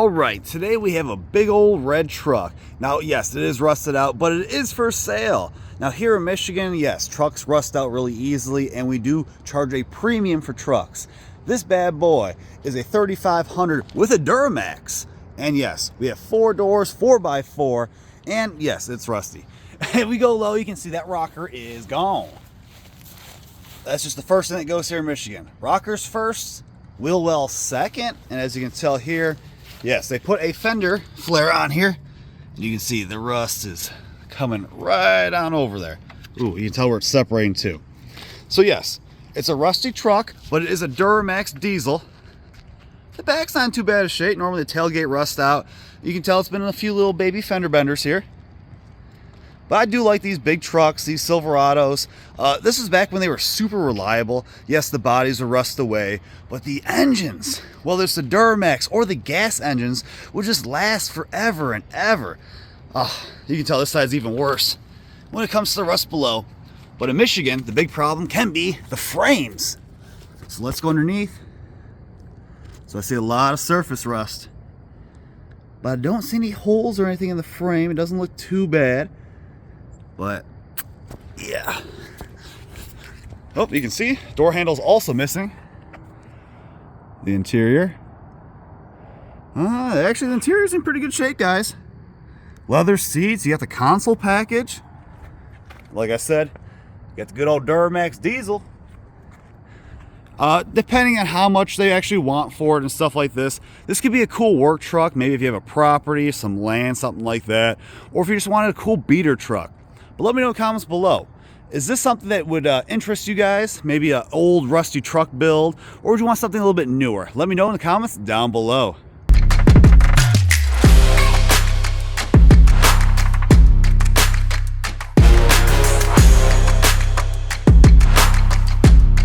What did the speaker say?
All right, today we have a big old red truck. Now, yes, it is rusted out, but it is for sale. Now, here in Michigan, yes, trucks rust out really easily, and we do charge a premium for trucks. This bad boy is a 3500 with a Duramax. And yes, we have 4 doors, 4x4, and yes, it's rusty. And we go low, you can see that rocker is gone. That's just the first thing that goes here in Michigan. Rockers first, wheel well second, and as you can tell here, yes, they put a fender flare on here. You can see the rust is coming right on over there. Ooh, you can tell where it's separating too. So yes, it's a rusty truck, but it is a Duramax diesel. The back's not in too bad a shape. Normally the tailgate rust out. You can tell it's been in a few little baby fender benders here. But I do like these big trucks, these Silverados. This is back when they were super reliable. Yes, the bodies will rust away, but the engines, whether it's the Duramax or the gas engines, will just last forever and ever. You can tell this side's even worse when it comes to the rust below. But in Michigan, the big problem can be the frames. So let's go underneath. So I see a lot of surface rust, but I don't see any holes or anything in the frame. It doesn't look too bad. But yeah. Oh, you can see door handle's also missing. The interior. Actually, the interior's in pretty good shape, guys. Leather seats. You got the console package. Like I said, you got the good old Duramax diesel. Depending on how much they actually want for it and stuff like this could be a cool work truck. Maybe if you have a property, some land, something like that, or if you just wanted a cool beater truck. But let me know in the comments below. Is this something that would interest you guys? Maybe an old rusty truck build, or would you want something a little bit newer? Let me know in the comments down below.